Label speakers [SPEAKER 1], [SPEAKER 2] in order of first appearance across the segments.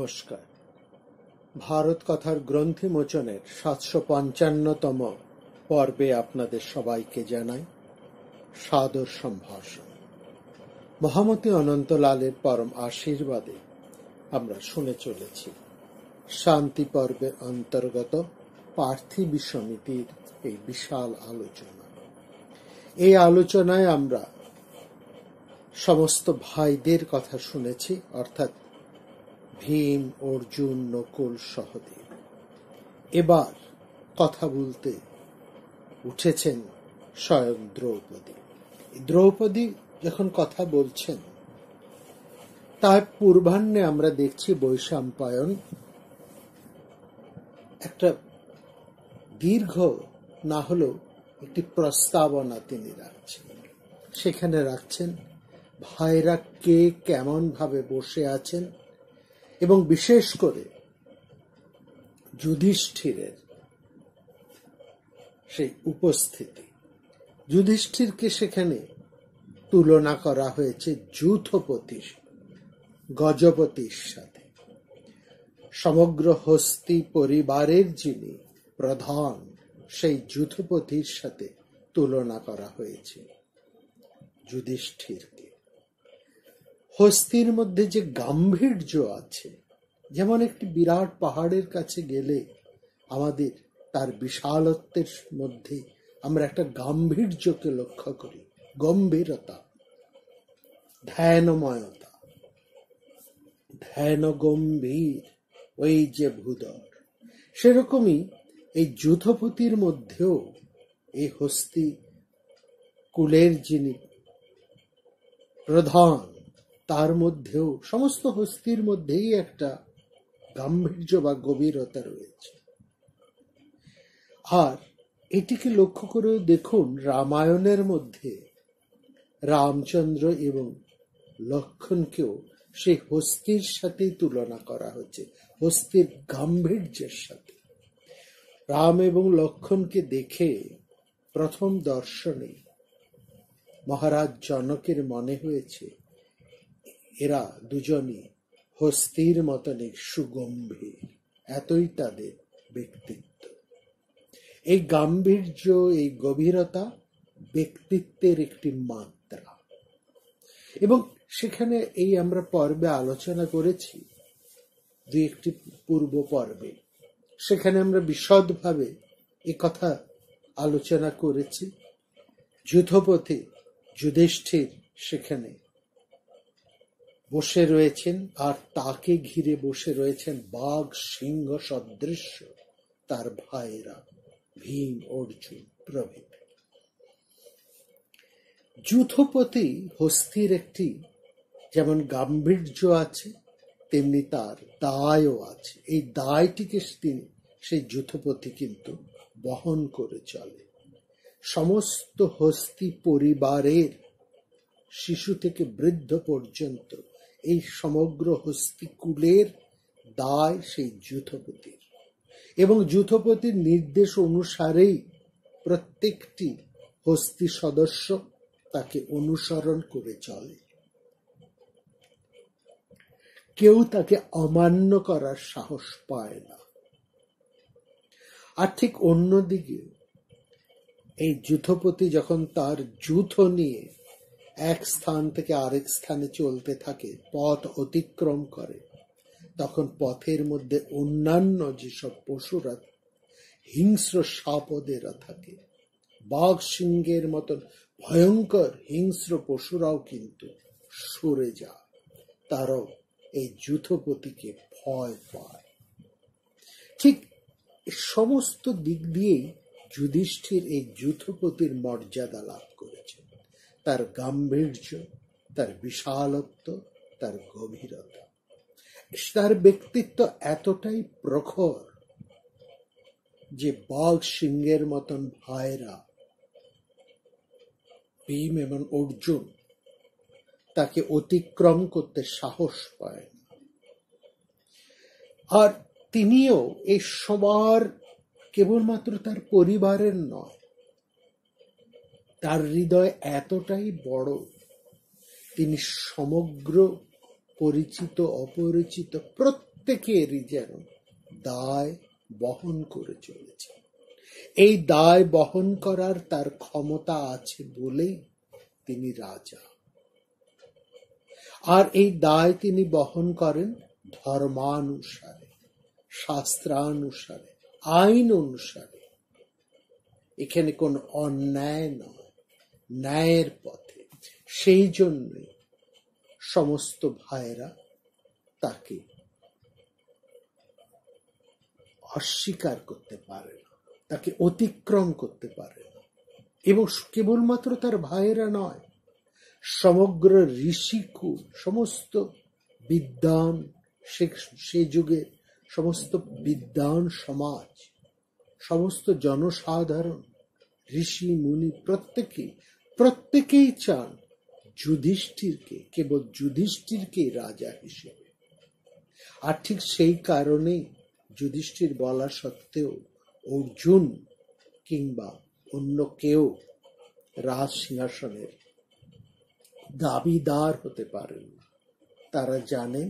[SPEAKER 1] নমস্কার। ভারত কথার গ্রন্থি মোচনের ৭৫৫তম পর্বে আপনাদের সবাইকে জানাই সাদর সম্ভাষণ। মহামতি অনন্তলালের পরম আশীর্বাদে আমরা শুনে চলেছি শান্তি পর্বের অন্তর্গত পার্থিবী সমিতির এই বিশাল আলোচনা। এই আলোচনায় আমরা সমস্ত ভাইদের কথা শুনেছি, অর্থাৎ ভীম, অর্জুন, নকুল, সহদেব। এবার কথা বলতে উঠেছেন স্বয়ং দ্রৌপদী। দ্রৌপদী যখন কথা বলছেন তার পূর্বাহ্নে আমরা দেখছি বৈশাম্পায়ন একটা দীর্ঘ না হলেও একটি প্রস্তাবনা তিনি রাখছেন। সেখানে রাখছেন ভাইরা কে কেমন ভাবে বসে আছেন এবং বিশেষ করে যুধিষ্ঠিরের সেই উপস্থিতি। যুধিষ্ঠিরকে সেখানে তুলনা করা হয়েছে যূথপতি গজপতির সাথে। সমগ্র হস্তি পরিবারের যিনি প্রধান সেই যূথপতির সাথে তুলনা করা হয়েছে যুধিষ্ঠিরকে। হস্তির মধ্যে যে গাম্ভীর্য আছে, যেমন একটি বিরাট পাহাড়ের কাছে গেলে আমাদের তার বিশালত্বের মধ্যে আমরা একটা গাম্ভীর্যকে লক্ষ্য করি, গম্ভীরতা, ধ্যানময়তা, ধ্যান গম্ভীর, ওই যে ভূধর। সেরকমই এই যূথপতির মধ্যেও এই হস্তি কুলের যিনি প্রধান, তার মধ্যেও সমস্ত হস্তির মধ্যেই একটা গাম্ভীর্য বা গভীরতা রয়েছে। আর এটিকে লক্ষ্য করেও দেখুন, রামায়ণের মধ্যে রামচন্দ্র এবং লক্ষ্মণকেও সেই হস্তির সাথেই তুলনা করা হচ্ছে, হস্তির গাম্ভীর্যের সাথে। রাম এবং লক্ষ্মণকে দেখে প্রথম দর্শনে মহারাজ জনকের মনে হয়েছে এরা দুজনই হস্তির মতনই সুগম্ভীর, এতই তাদের ব্যক্তিত্ব। এই গাম্ভীর্য, এই গভীরতা ব্যক্তিত্বের একটি মাত্রা। এবং সেখানে এই আমরা পর্বে আলোচনা করেছি, দুই একটি পূর্ব পর্বে, সেখানে আমরা বিশদভাবে এ কথা আলোচনা করেছি। যূথপতি যুধিষ্ঠির সেখানে বসে রয়েছেন, আর তাকে ঘিরে বসে রয়েছেন বাঘ সিংহ সদৃশ্য তার ভাইরা ভীম, অর্জুন প্রভৃতি। যূথপতি হস্তির একটি যেমন গাম্ভীর্য আছে, তেমনি তার দায়ও আছে। এই দায়টিকে তিনি, সেই যূথপতি কিন্তু বহন করে চলে। সমস্ত হস্তি পরিবারের শিশু থেকে বৃদ্ধ পর্যন্ত এই সমগ্র হস্তি কুলের দায় সেই যূথপতির, এবং যূথপতির নির্দেশ অনুসারেই প্রত্যেকটি হস্তি সদস্য তাকে অনুসরণ করে চলে। কেউ তাকে অমান্য করার সাহস পায় না। আর ঠিক অন্যদিকে এই যূথপতি যখন তার যূথ নিয়ে এক স্থান থেকে আরেক স্থানে চলতে থাকে, পথ অতিক্রম করে, তখন পথের মধ্যে অন্যান্য যেসব পশুরা, হিংস্র সাপদেরা থাকে, বাঘ সিংহের মতন ভয়ঙ্কর হিংস্র পশুরাও কিন্তু সরে যায়, তারাও এই যূথপতিকে ভয় পায়। ঠিক সমস্ত দিক দিয়েই যুধিষ্ঠির এই যূথপতির মর্যাদা লাভ করেছে। তার গাম্ভীর্য, তার বিশালত্ব, তার গভীরতা, তার ব্যক্তিত্ব এতটাই প্রখর যে বাঘ সিংহের মতন ভাইরা ভীম এবং অর্জুন তাকে অতিক্রম করতে সাহস পায় না। আর তিনিও এই সবার, কেবলমাত্র তার পরিবারের নয়, তার হৃদয় এতটাই বড়, তিনি সমগ্র পরিচিত অপরিচিত প্রত্যেকেরই যেন দায় বহন করে চলেছে। এই দায় বহন করার তার ক্ষমতা আছে বলেই তিনি রাজা। আর এই দায় তিনি বহন করেন ধর্মানুসারে, শাস্ত্রানুসারে, আইন অনুসারে। এখানে কোন অন্যায় নয়, ন্যায়ের পথে। সেই জন্যই সমস্ত ভাইরা তাকে অস্বীকার করতে পারে না, তাকে অতিক্রম করতে পারে না। এবং কেবলমাত্র তার ভাইয়েরা নয়, সমগ্র ঋষিকুল, সমস্ত বিদ্বান, সে যুগে সমস্ত বিদ্বান সমাজ, সমস্ত জনসাধারণ, ঋষি মুনি প্রত্যেকেই চান যুধিষ্ঠিরকে, কেবল যুধিষ্ঠিরকে রাজা হিসেবে। আর ঠিক সেই কারণেই যুধিষ্ঠির বলা সত্ত্বেও অর্জুন কিংবা অন্য কেউ রাজ সিংহাসনের দাবিদার হতে পারেন না। তারা জানেন,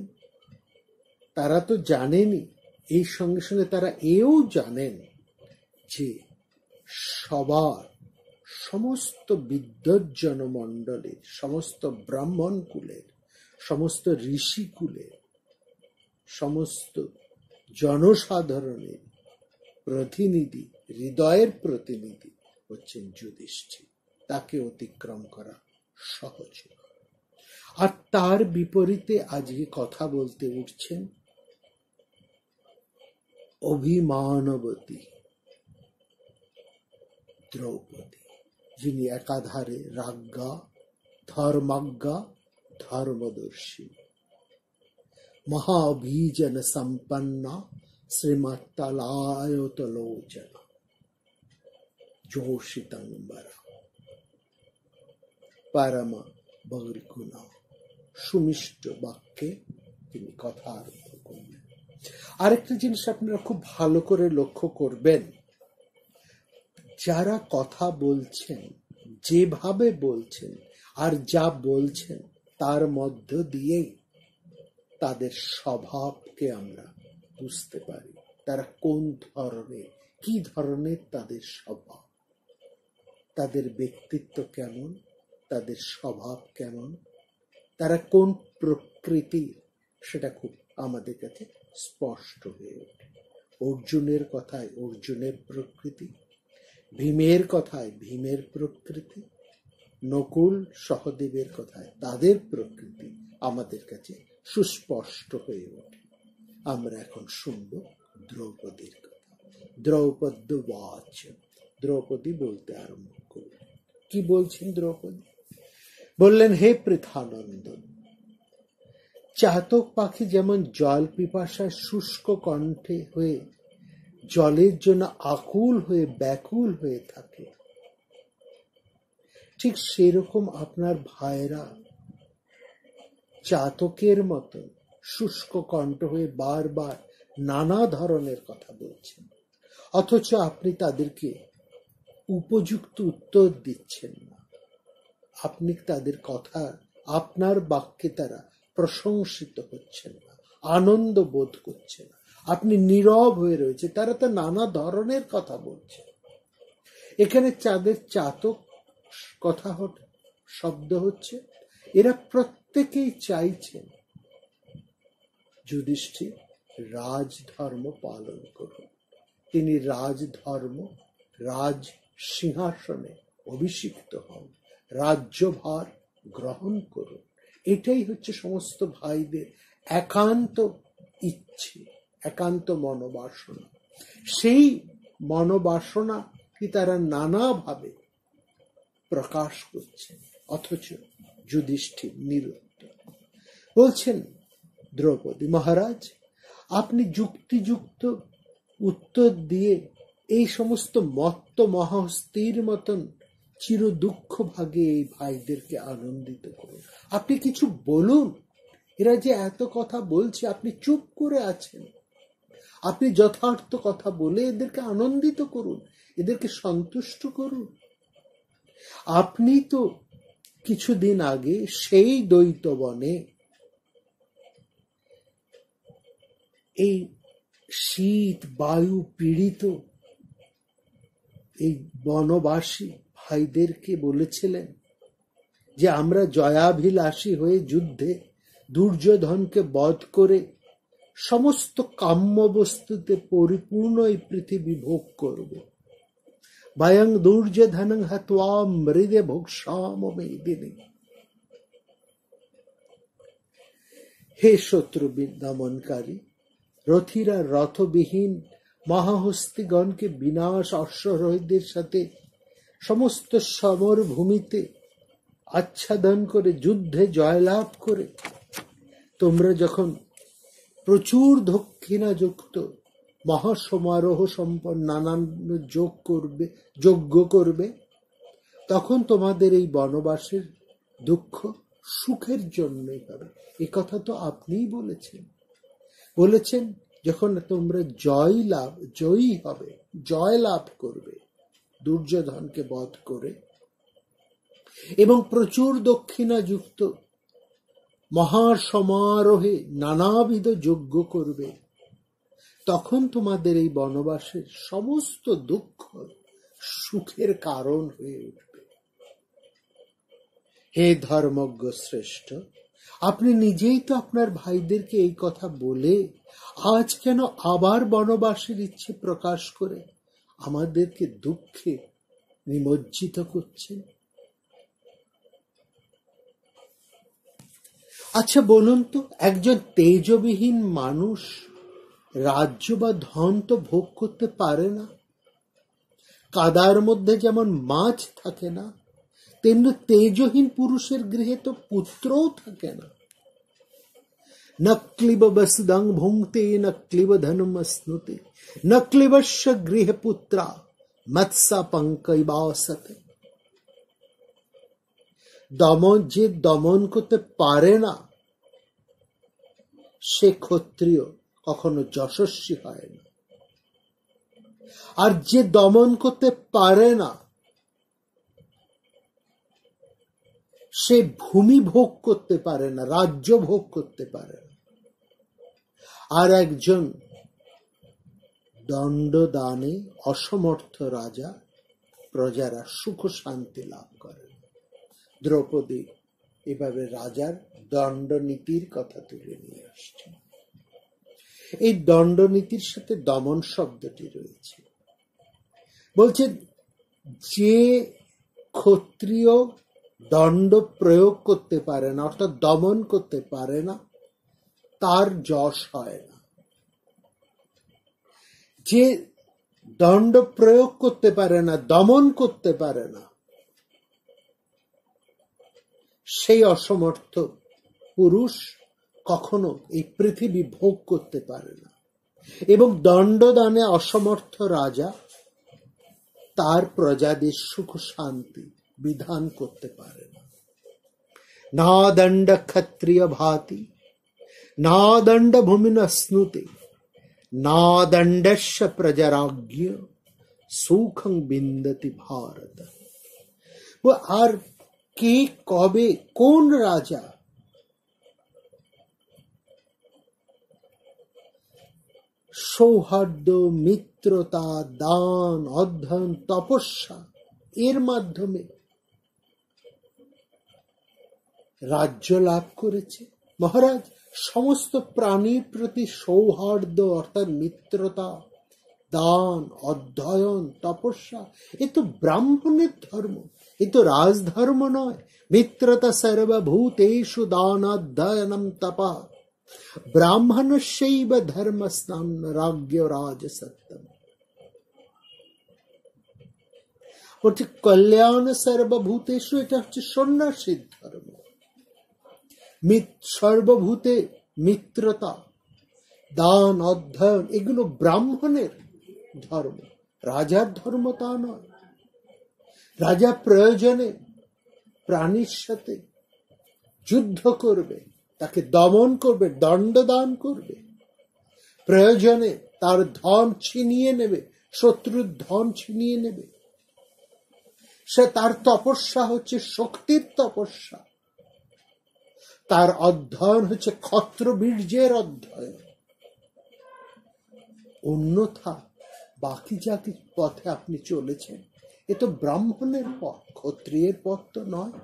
[SPEAKER 1] তারা তো জানেনই, এই সঙ্গে সঙ্গে তারা এও জানেন যে সবার, সমস্ত বিদ্বজ্জন মণ্ডলের, সমস্ত ব্রাহ্মণ কুলের, সমস্ত ঋষি কুলের, সমস্ত জনসাধারণের প্রতিনিধি, হৃদয়ের প্রতিনিধি হচ্ছেন যুধিষ্ঠির। তাকে অতিক্রম করা সহজ। আর তার বিপরীতে আজকে কথা বলতে উঠছেন অভিমানবতী দ্রৌপদী, যিনি একাধারে রাজ্ঞা, ধর্মাজ্ঞা, ধর্মদর্শী, মহাভিজন সম্পন্না, শ্রীমত্তলায়তলোচনা, যোষিতম্বরা, পরম বরগুণা। সুমিষ্ট বাক্যে তিনি কথা আরম্ভ করলেন। আরেকটা জিনিস আপনারা খুব ভালো করে লক্ষ্য করবেন, যারা কথা বলছেন, যেভাবে বলছেন আর যা বলছেন, তার মধ্য দিয়েই তাদের স্বভাবকে আমরা বুঝতে পারি। তারা কোন ধরনের, কি ধরনের তাদের স্বভাব, তাদের ব্যক্তিত্ব কেমন, তাদের স্বভাব কেমন, তারা কোন প্রকৃতি, সেটা খুব আমাদের কাছে স্পষ্ট হয়ে ওঠে। অর্জুনের কথায় অর্জুনের প্রকৃতি, ভীমের কথায় ভীমের প্রকৃতি, নকুল সহদেবের কথায় তাদের প্রকৃতি আমাদের কাছে সুস্পষ্ট হয়ে ওঠে। আমরা এখন শুনব দ্রৌপদীর কথা। দ্রৌপদ্যবাচ, দ্রৌপদী বলতে আরম্ভ করলেন। কি বলছেন দ্রৌপদী? বললেন, হে পৃথানন্দন, চাতক পাখি যেমন জল পিপাসায় শুষ্ক কণ্ঠে হয়ে জলের জন্য আকুল হয়ে ব্যাকুল হয়ে থাকে, ঠিক সেরকম আপনার ভাইরা চাতকের মতো শুষ্ক কণ্ঠ হয়ে বারবার নানা ধরনের কথা বলছেন, অথচ আপনি তাদেরকে উপযুক্ত উত্তর দিচ্ছেন না। আপনি তাদের কথা, আপনার বাক্যে তারা প্রশংসিত হচ্ছেন না, আনন্দ বোধ করছে না, আপনি নীরব হয়ে রয়েছে। তারা তো নানা ধরনের কথা বলছে। এখানে যাদের চাতক কথা শব্দ হচ্ছে, এরা প্রত্যেকেই চাইছেন যুধিষ্ঠির রাজধর্ম পালন করুন, তিনি রাজধর্ম, রাজ সিংহাসনে অভিষিক্ত হন, রাজ্যভার গ্রহণ করুন। এটাই হচ্ছে সমস্ত ভাইদের একান্ত ইচ্ছে, একান্ত মনোবাসনা। সেই মনোবাসনা কি তারা নানাভাবে প্রকাশ করছেন, অথচ যুধিষ্ঠির নিরুত্তর। বলছেন দ্রৌপদী, মহারাজ, আপনি যুক্তিযুক্ত উত্তর দিয়ে এই সমস্ত মত্ত মহাস্তির মতন চির দুঃখ ভাগে এই ভাইদেরকে আনন্দিত করুন। আপনি কিছু বলুন, এরা যে এত কথা বলছে, আপনি চুপ করে আছেন। আপনি যথার্থ কথা বলে এদেরকে আনন্দিত করুন, এদেরকে সন্তুষ্ট করুন। আপনি তো কিছুদিন আগে সেই দ্বৈত বনে এই শীত বায়ু পীড়িত এই বনবাসী ভাইদেরকে বলেছিলেন যে আমরা জয়াভিলাষী হয়ে যুদ্ধে দুর্যোধনকে বধ করে সমস্ত কাম্য বস্তুতে পরিপূর্ণ এই পৃথিবী ভোগ করব। বয়ং দুর্যোধনং হত্বা মৃদে ভোক্সাম মেদিনী। হে শত্রু দমনকারী, রথীরা রথবিহীন মহাহস্তিগণকে বিনাশ অশ্বরোহীদের সাথে সমস্ত সমরভূমিতে আচ্ছাদন করে যুদ্ধে জয়লাভ করে তোমরা যখন প্রচুর দক্ষিণাযুক্ত মহাসমারোহ সম্পন্ন নানান যজ্ঞ করবে, তখন তোমাদের এই বনবাসের দুঃখ সুখের জন্যই হবে। এ কথা তো আপনিই বলেছেন যখন তোমরা জয়ী হবে, জয় লাভ করবে দুর্যোধনকে বধ করে এবং প্রচুর দক্ষিণাযুক্ত মহাসমারোহে নানাবিধ যজ্ঞ করবে, তখন তোমাদের এই বনবাসের সমস্ত দুঃখ সুখের কারণ হয়ে উঠবে। হে ধর্মজ্ঞ শ্রেষ্ঠ, আপনি নিজেই তো আপনার ভাইদেরকে এই কথা বলে আজ কেন আবার বনবাসের ইচ্ছে প্রকাশ করে আমাদেরকে দুঃখে নিমজ্জিত করছেন? আচ্ছা বলুন তো, একজন তেজবিহীন মানুষ রাজ্য বা ধন তো ভোগ করতে পারে না। কাদার মধ্যে যেমন মাছ থাকে না, তেমনি তেজহীন পুরুষের গৃহে তো পুত্রও থাকে না। न क्लिब बसुदं भुंक्ते न क्लिब धनम स्नुते न क्लिबस्य गृह पुत्रा मत्सा पंकैवासते। যে দমন করতে পারে না সে ক্ষত্রিয় কখনো যশস্বী হয় না, আর যে দমন করতে পারে না সে ভূমি ভোগ করতে পারে না, রাজ্য ভোগ করতে পারে না। আর একজন দণ্ডদানে অসমর্থ রাজা প্রজারা সুখ শান্তি লাভ করে। দ্রৌপদী এভাবে রাজার দণ্ডনীতির কথা তুলে নিয়ে আসছে। এই দণ্ডনীতির সাথে দমন শব্দটি রয়েছে। বলছেন যে ক্ষত্রিয় দণ্ড প্রয়োগ করতে পারে না, অর্থাৎ দমন করতে পারে না, তার যশ হয় না। যে দণ্ড প্রয়োগ করতে পারে না, দমন করতে পারে না, সেই অসমর্থ পুরুষ কখনো এই পৃথিবী ভোগ করতে পারে না। এবং দণ্ডদানে অসমর্থ রাজা তার প্রজাদের সুখ শান্তি বিধান করতে পারে না। না দণ্ড ক্ষত্রিয় ভাতি না দণ্ড ভূমিন স্নুতে না দণ্ডস্য প্রজারাজ্ঞ সুখং বিন্দতি ভারত। আর কে কবে কোন রাজা সৌহার্দ্য, মিত্রতা, দান, অধ্যয়ন, তপস্যা এর মাধ্যমে রাজ্য লাভ করেছে? মহারাজ, সমস্ত প্রাণীর প্রতি সৌহার্দ্য অর্থাৎ মিত্রতা, দান, অধ্যয়ন, তপস্যা এ তো ব্রাহ্মণের ধর্ম, এ তো রাজধর্ম নয়। মিত্রতা সর্বভূতেষু দানাধ্যয়নম তপঃ ব্রাহ্মণস্যৈব ধর্মস্নান রাজ্য রাজসত্যম। বলছে কল্যাণ সর্বভূতেষু, এটা হচ্ছে সন্ন্যাসীর ধর্ম। সর্বভূতে মিত্রতা, দান, অধ্যয়ন এগুলো ব্রাহ্মণের ধর্ম, রাজার ধর্ম তা নয়। রাজা প্রয়োজনে প্রাণীর সাথে যুদ্ধ করবে, তাকে দমন করবে, দণ্ডদান করবে, প্রয়োজনে তার ধন ছিনিয়ে নেবে, শত্রুর ধন ছিনিয়ে নেবে। সে তার তপস্যা হচ্ছে শক্তির তপস্যা, তার অধ্যয়ন হচ্ছে ক্ষত্র বীর্যের অধ্যয়ন। অন্যথা বাকি যা কিছু পথে আপনি চলেছেন এ তো ব্রাহ্মণের পথ, ক্ষত্রিয়ের পথ তো নয়।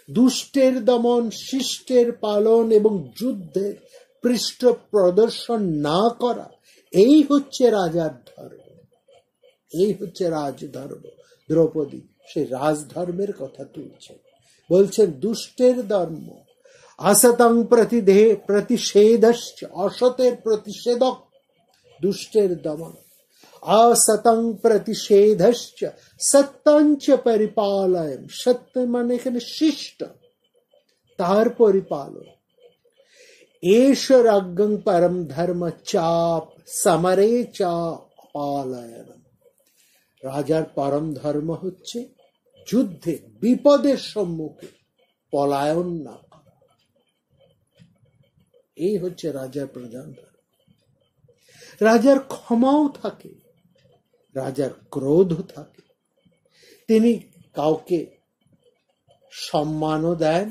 [SPEAKER 1] দুষ্টের দমন, শিষ্টের পালন এবং যুদ্ধের পৃষ্ঠ প্রদর্শন না করা, এই হচ্ছে রাজার ধর্ম, এই হচ্ছে রাজধর্ম। দ্রৌপদী সেই রাজধর্মের কথা তুলছেন, বলছেন দুষ্টের ধর্ম, असतं प्रतिषेधश्च, অসতের প্রতিষেধক দুষ্টের দমন, असतं प्रतिषेधश्च सत्यञ्च परिपालयन्, সত্য মানে এখানে শিষ্ট, তার পরিপালন। एष राज्ञं परम धर्म चाप समरे चा पालयन, রাজার পরম ধর্ম হচ্ছে যুদ্ধে বিপদের সম্মুখে পলায়ন না করা, এই হচ্ছে রাজার প্রধান ধর্ম। রাজার ক্ষমাও থাকে, রাজার ক্রোধও থাকে, তিনি কাউকে সম্মানও দেন,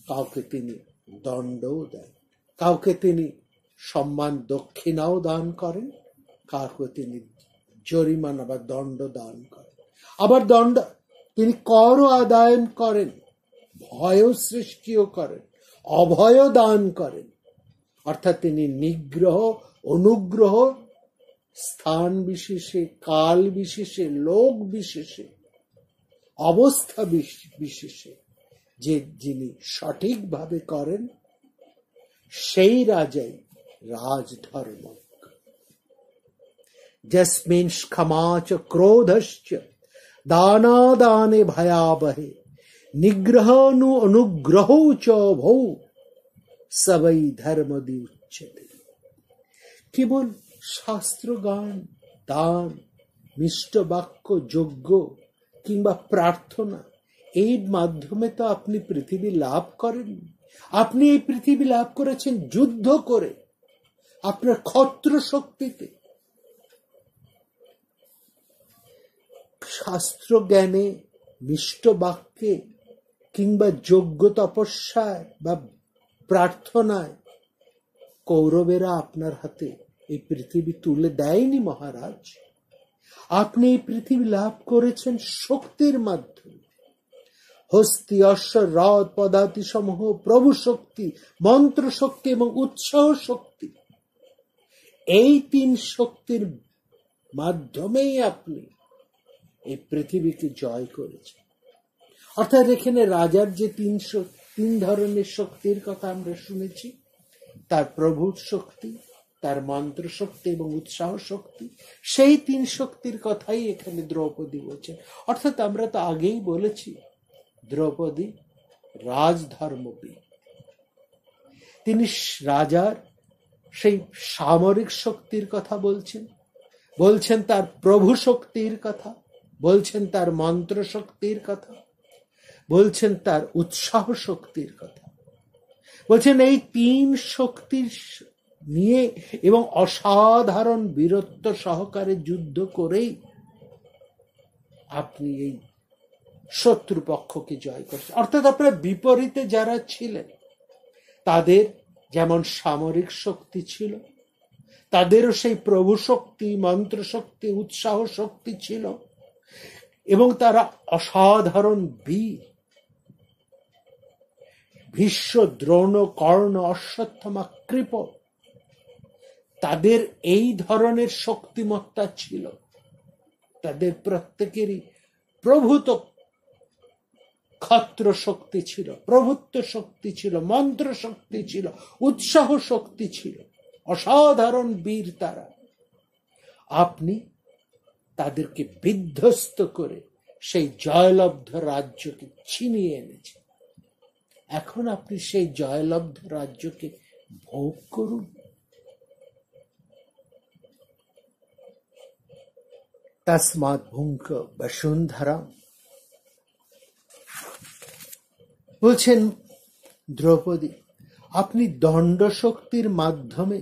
[SPEAKER 1] কাউকে তিনি দণ্ডও দেন, কাউকে তিনি সম্মান দক্ষিণাও দান করেন, কাউকে তিনি জরিমানা বা দণ্ড দান করেন, আবার দণ্ড তিনি করও আদায় করেন, ভয় সৃষ্টিও করেন, অভয় দান করেন, অর্থাৎ তিনি নিগ্রহ অনুগ্রহ স্থান বিশেষে, কাল বিশেষে, লোক বিশেষে, অবস্থা বিশেষে যে যিনি সঠিকভাবে করেন সেই রাজাই রাজধর্ম। যস্মিন ক্ষমা চ ক্রোধশ্চ দানাদানে ভয়াবহে নিগ্রহানু অনুগ্রহ চ ভৌ সবই ধর্মদি উচ্যতে। কেবল শাস্ত্রগান, দান, মিষ্ট বাক্য, যজ্ঞ কিংবা প্রার্থনা, এই মাধ্যমে তো আপনি পৃথিবী লাভ করেন। আপনি এই পৃথিবী লাভ করেছেন যুদ্ধ করে, আপনার ক্ষত্র শক্তিতে। শাস্ত্র জ্ঞানে, মিষ্ট বাক্যে কিংবা যজ্ঞ তপস্যায় বা প্রার্থনায় কৌরবেরা আপনার হাতে এই পৃথিবী তুলে দেয়নি মহারাজ। আপনি এই পৃথিবী লাভ করেছেন শক্তির মাধ্যমে। হস্তি, অশ্ব, রথ, পদাতি সমূহ প্রভু শক্তি, মন্ত্র শক্তি এবং উৎসাহ শক্তি, এই তিন শক্তির মাধ্যমেই আপনি এই পৃথিবীকে জয় করেছেন। অর্থাৎ এখানে রাজার যে তিন ধরনের শক্তির কথা আমরা শুনেছি, তার প্রভু শক্তি, তার মন্ত্র শক্তি এবং উৎসাহ শক্তি, সেই তিন শক্তির কথাই এখানে দ্রৌপদী বলছেন। অর্থাৎ আমরা তো আগেই বলেছি দ্রৌপদী রাজধর্মবিদ। তিনি রাজার সেই সামরিক শক্তির কথা বলছেন, বলছেন তার প্রভু শক্তির কথা, বলছেন তার মন্ত্র শক্তির কথা, বলছেন তার উৎসাহ শক্তির কথা। বলছেন এই তিন শক্তির নিয়ে এবং অসাধারণ বীরত্ব সহকারে যুদ্ধ করেই আপনি এই শত্রুপক্ষকে জয় করছেন। অর্থাৎ আপনার বিপরীতে যারা ছিলেন তাদের যেমন সামরিক শক্তি ছিল, তাদেরও সেই প্রভু শক্তি, মন্ত্র শক্তি, উৎসাহ শক্তি ছিল এবং তারা অসাধারণ বীর। ভীষ্ম, দ্রোণ, কর্ণ, অশ্বত্থামা, কৃপ, তাদের এই ধরনের শক্তিমত্তা ছিল। তাদের প্রত্যেকেরই প্রভূত ক্ষত্র শক্তি ছিল, প্রভুত্ব শক্তি ছিল, মন্ত্র শক্তি ছিল, উৎসাহ শক্তি ছিল, অসাধারণ বীর তারা। আপনি তাদেরকে বিধ্বস্ত করে সেই জয়লব্ধ রাজ্যকে ছিনিয়ে এনেছেন। এখন আপনি সেই জয়লব্ধ রাজ্যকে ভোগ করুন। তস্মাৎ ভুঙ্ক বসুন্ধরা, বলছেন দ্রৌপদী, আপনি দণ্ড শক্তির মাধ্যমে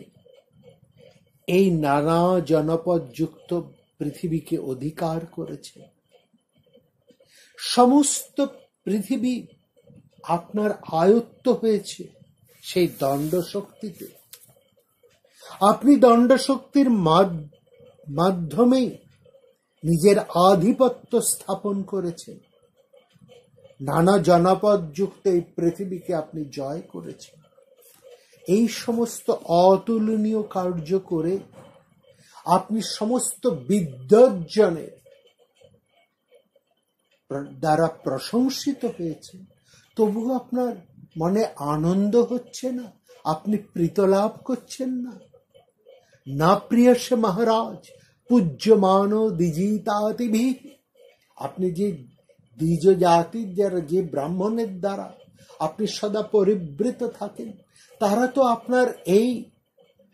[SPEAKER 1] এই নানা জনপদ যুক্ত পৃথিবীকে অধিকার করেছেন। সমস্ত পৃথিবী আপনার আয়ত্ত হয়েছে সেই দণ্ড শক্তিতে। আপনি দণ্ডশক্তির মাধ্যমেই নিজের আধিপত্য স্থাপন করেছেন। নানা জনপদ যুক্ত এই পৃথিবীকে আপনি জয় করেছেন। এই সমস্ত অতুলনীয় কার্য করে আপনি সমস্ত বিদ্বজ্জনের দ্বারা প্রশংসিত হয়েছে, তবু আপনার মনে আনন্দ হচ্ছে না, আপনি প্রীতলাভ করছেন না। না প্রিয়সে মহারাজ পূজ্যমান দ্বিজিতাতিভি, আপনি যে দ্বিজ জাতির যারা, যে ব্রাহ্মণের দ্বারা আপনি সদা পরিবৃত থাকেন, তারা তো আপনার এই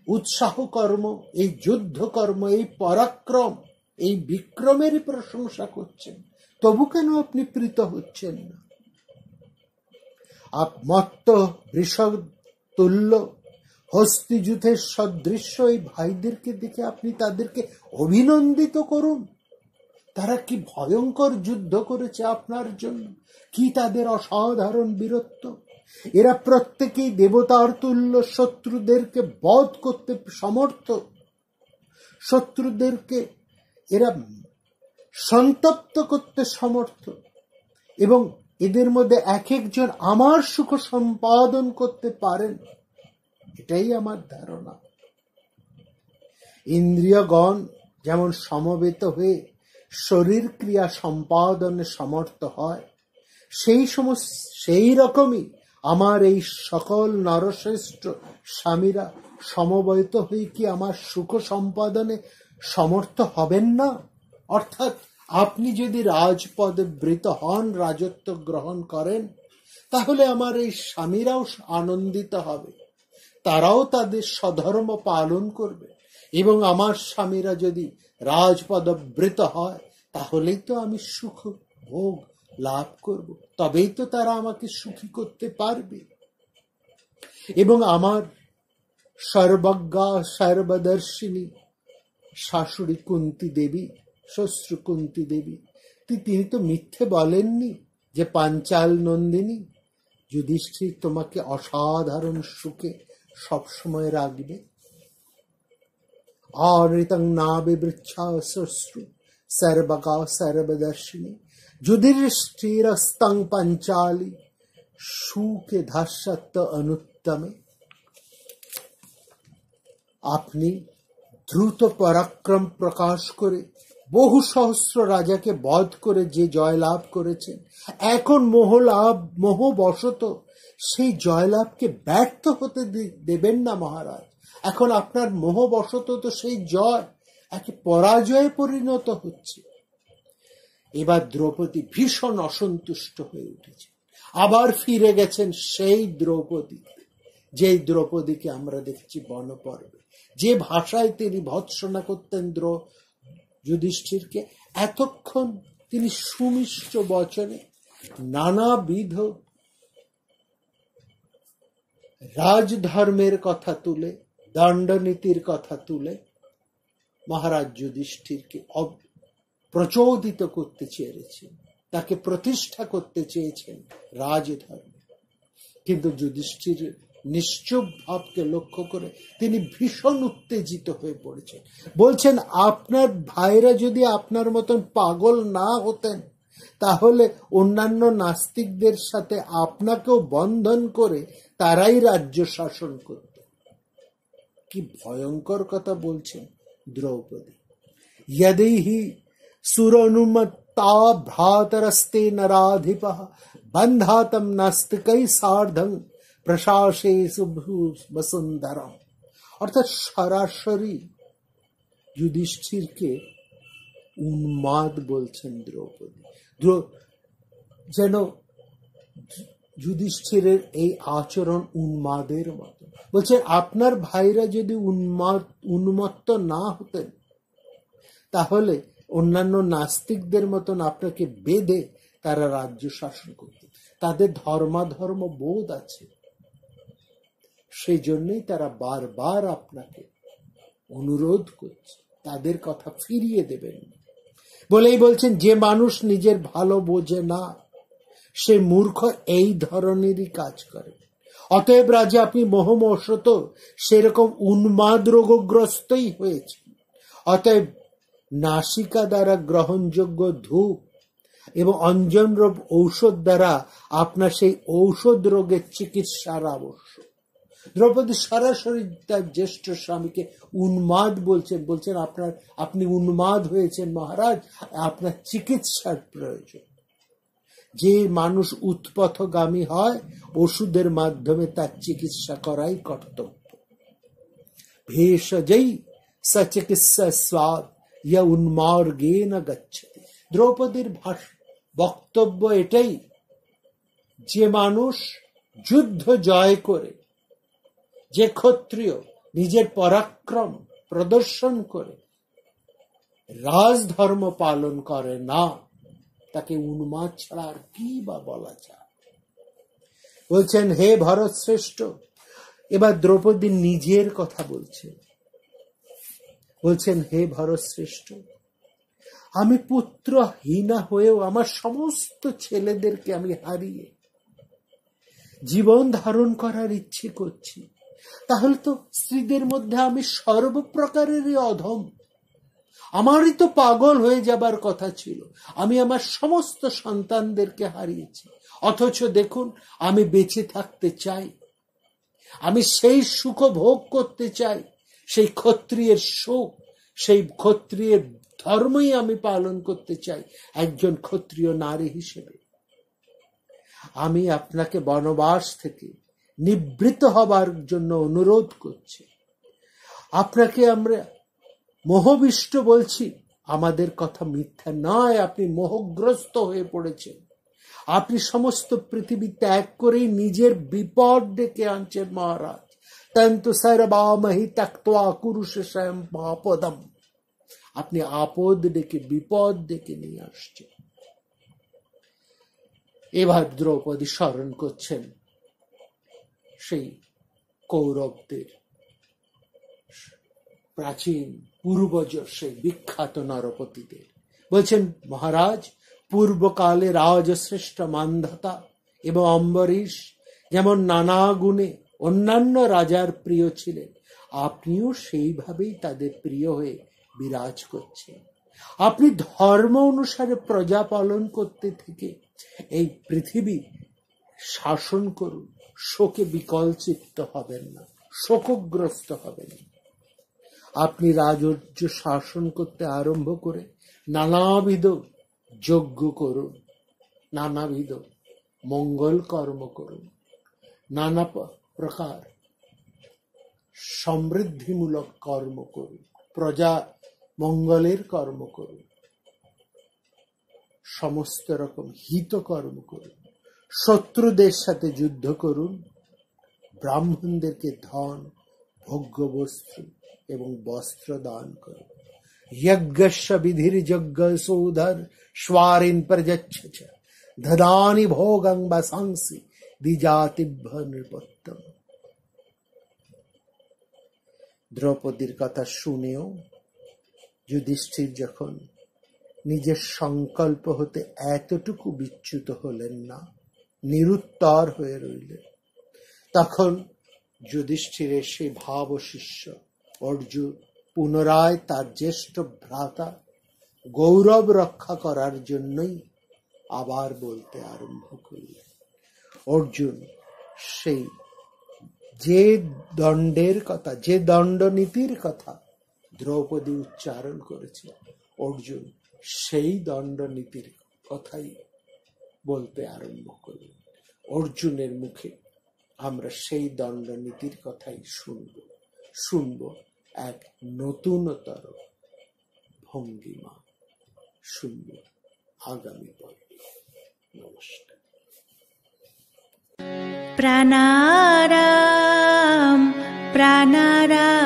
[SPEAKER 1] উৎসাহ কর্ম, এই যুদ্ধ কর্ম, এই পরাক্রম, এই বিক্রমেরই প্রশংসা করছেন, তবু কেন আপনি প্রীত হচ্ছেন না? মত্ত বৃষভ তুল্য হস্তিযুথের সদৃশ্য এই ভাইদেরকে দেখে আপনি তাদেরকে অভিনন্দিত করুন। তারা কি ভয়ঙ্কর যুদ্ধ করেছে আপনার জন্য, কি তাদের অসাধারণ বীরত্ব। এরা প্রত্যেকেই দেবতার তুল্য, শত্রুদেরকে বধ করতে সমর্থ, শত্রুদেরকে এরা সন্তপ্ত করতে সমর্থ, এবং এদের মধ্যে এক একজন আমার সুখ সম্পাদন করতে পারেন, এটাই আমার ধারণা। ইন্দ্রিয়গণ যেমন সমবেত হয়ে শরীর ক্রিয়া সম্পাদনে সমর্থ হয়, সেই রকমই আমার এই সকল নরশ্রেষ্ঠ স্বামীরা সমবেত হয়ে কি আমার সুখ সম্পাদনে সমর্থ হবেন না? অর্থাৎ আপনি যদি রাজপদে বৃত হন, রাজত্ব গ্রহণ করেন, তাহলে আমার এই স্বামীরাও আনন্দিত হবে, তারাও তাদের স্বধর্ম পালন করবে, এবং আমার স্বামীরা যদি রাজপদবৃত হয়, তাহলেই তো আমি সুখ ভোগ লাভ করব, তবেই তো তারা আমাকে সুখী করতে পারবে। এবং আমার সর্বজ্ঞা সর্বদর্শিনী শাশুড়ি কুন্তী দেবী, শ্বশ্রু কুন্তী দেবী, তিনি তো মিথ্যে বলেননি যে পাঞ্চাল নন্দিনী যুধিষ্ঠির তোমাকে অসাধারণ সুখে সবসময় রাখবে। অনৃতং না বিবৃচ্ছা শ্বশ্রু সর্বজ্ঞা সর্বদর্শিনী যুধিষ্ঠিরস্তং পাঞ্চালী সুখে ধাস্যত্ব অনুত্তমে। আপনি দ্রুত পরাক্রম প্রকাশ করে বহু সহস্র রাজাকে বধ করে যে জয় লাভ করেছেন, এখন মোহবশত সেই জয়লাভকে ব্যর্থ হতে দেবেন না মহারাজ। এখন আপনার মোহবশত তো সেই জয় একে পরাজয়ে পরিণত হচ্ছে। এবার দ্রৌপদী ভীষণ অসন্তুষ্ট হয়ে উঠেছে, আবার ফিরে গেছেন সেই দ্রৌপদী, যেই দ্রৌপদীকে আমরা দেখছি বনপর্বে, যে ভাষায় তিনি ভৎসনা করতেন যুধিষ্ঠিরকে, এতক্ষণ তিনি সুমিষ্ট বচনে নানাবিধ রাজধর্মের কথা তুলে, দণ্ডনীতির কথা তুলে মহারাজ যুধিষ্ঠিরকে প্রচোদিত করতে চেয়েছেন, তাকে প্রতিষ্ঠা করতে চেয়েছেন রাজধর্মে। কিন্তু যুধিষ্ঠির নিশ্চুপ ভাবকে লক্ষ্য করে তিনি ভীষণ উত্তেজিত হয়ে পড়েছেন। বলছেন, আপনার ভাইরা যদি আপনার মতন পাগল না হতেন, তাহলে অন্যান্য নাস্তিকদের সাথে আপনাকেও বন্ধন করে তারাই রাজ্য শাসন করত। কি ভয়ঙ্কর কথা বলছেন দ্রৌপদী। यदि सुरनुमत्ता भ्रातरस्ते नराधिपः बन्धातं नास्तिकै सार्धं प्रशासे বসুন্ধরা। অর্থাৎ সরাসরি যুধিষ্ঠিরকে উন্মাদ বলছেন দ্রৌপদী, যেন যুধিষ্ঠিরের এই আচরণ উন্মাদের মতো। বলছেন, আপনার ভাইরা যদি উন্মত্ত না হতেন, তাহলে অন্যান্য নাস্তিকদের মতন আপনাকে বেঁধে তারা রাজ্য শাসন করত। তাদের ধর্মাধর্ম বোধ আছে, সেই জন্যই তারা বারবার আপনাকে অনুরোধ করছে, তাদের কথা ফিরিয়ে দেবেন না। বলেই বলছেন, যে মানুষ নিজের ভালো বোঝে না, সে মূর্খ এই ধরনেরই কাজ করে। অতএব রাজা, আপনি মোহমোহত সেরকম উন্মাদ রোগগ্রস্তই হয়েছে। অতএব নাসিকা দ্বারা গ্রহণযোগ্য ধূপ এবং অঞ্জনরূপ ঔষধ দ্বারা আপনার সেই ঔষধ রোগের চিকিৎসার আবশ্যক। দ্রৌপদী সরাসরি তার জ্যেষ্ঠ স্বামীকে উন্মাদ বলছেন আপনি উন্মাদ হয়েছেন মহারাজ, আপনার চিকিৎসার প্রয়োজন। যে মানুষ উৎপথগামী হয়, ওষুধের মাধ্যমে তার চিকিৎসা করাই কর্তব্য। ভেষজই সচিকিৎসা স্বাদ ইয়া উন্মার্গে না গচ্ছতি। দ্রৌপদীর বক্তব্য এটাই, যে মানুষ যুদ্ধ জয় করে, যে ক্ষত্রিয় নিজের পরাক্রম প্রদর্শন করে রাজধর্ম পালন করে না, তাকে উন্মাদ ছাড়া আর কি বা বলা যায়। বলছেন, হে ভরত শ্রেষ্ঠ, এবার দ্রৌপদী নিজের কথা বলছেন, হে ভরত শ্রেষ্ঠ, আমি পুত্রহীনা হয়েও আমার সমস্ত ছেলেদেরকে আমি হারিয়ে জীবন ধারণ করার ইচ্ছে করছি। তাহলে তো স্ত্রীদের মধ্যে আমি সর্বপ্রকারেরই অধম। আমারই তো পাগল হয়ে যাবার কথা ছিল। আমি আমার সমস্ত সন্তানদেরকে হারিয়েছি, অথচ দেখুন আমি বেঁচে থাকতে চাই, আমি সেই সুখ ভোগ করতে চাই, সেই ক্ষত্রিয়ের সুখ, সেই ক্ষত্রিয়ের ধর্মই আমি পালন করতে চাই একজন ক্ষত্রিয় নারী হিসেবে। আমি আপনাকে বনবাস থেকে নিবৃত্ত হবার জন্য অনুরোধ করছি। আপনাকে আমরা মোহবিষ্ট বলছি, আমাদের কথা মিথ্যা নয়। আপনি মোহগ্রস্ত হয়ে পড়েছেন, আপনি সমস্ত পৃথিবী ত্যাগ করে নিজের বিপদ ডেকে আনছেন মহারাজ। তন্তু সর্বামহি ত্যক্ত্বা কুরুষে স্বয়ং আপদম। আপনি আপদ ডেকে, বিপদ ডেকে নিয়ে আসছেন। এবার দ্রৌপদী স্মরণ করছেন সেই কৌরবদের প্রাচীন পূর্বজ, সেই বিখ্যাত নরপতিদের। বলছেন, মহারাজ, পূর্বকালে রাজশ্রেষ্ঠ মান্ধাতা এবং অম্বরীশ যেমন নানা গুণে অন্যান্য রাজার প্রিয় ছিলেন, আপনিও সেইভাবেই তাদের প্রিয় হয়ে বিরাজ করছেন। আপনি ধর্ম অনুসারে প্রজা পালন করতে থেকে এই পৃথিবী শাসন করুন, শোকে বিকলচিত্ত হবেন না, শোকগ্রস্ত হবেন না। আপনি রাজর্য শাসন করতে আরম্ভ করে নানাবিধ যজ্ঞ করুন, নানাবিধ মঙ্গল কর্ম করুন, নানা প্রকার সমৃদ্ধিমূলক কর্ম করুন, প্রজা মঙ্গলের কর্ম করুন, সমস্ত রকম হিত কর্ম করুন, শত্রুদের সাথে যুদ্ধ করুন, ব্রাহ্মণদেরকে ধন, ভোগ্য বস্তু এবং বস্ত্র দান করুন। যজ্ঞস্য বিধির যজ্ঞ সৌধর স্বারিন প্রযচ্ছ দদানি ভোগং বসাংসি দ্বিজাতিভ্য নৃপত্যম। দ্রৌপদীর কথা শুনেও যুধিষ্ঠির যখন নিজের সংকল্প হতে এতটুকু বিচ্যুত হলেন না, নিরুত্তর হয়ে রইলেন, তখন যুধিষ্ঠিরের সেই ভাব শিষ্য অর্জুন পুনরায় তার জ্যেষ্ঠ ভ্রাতা গৌরব রক্ষা করার জন্যই আবার বলতে আরম্ভ করলেন। অর্জুন সেই যে দণ্ডের কথা, যে দণ্ডনীতির কথা দ্রৌপদী উচ্চারণ করেছে, অর্জুন সেই দণ্ডনীতির কথাই বলতে আরম্ভ করলেন। অর্জুনের মুখে আমরা সেই দণ্ডনীতির কথাই শুনব এক নতুনতর ভঙ্গিমা শুনব আগামী পর্বে। নমস্কার।
[SPEAKER 2] প্রাণারাম প্রাণারাম।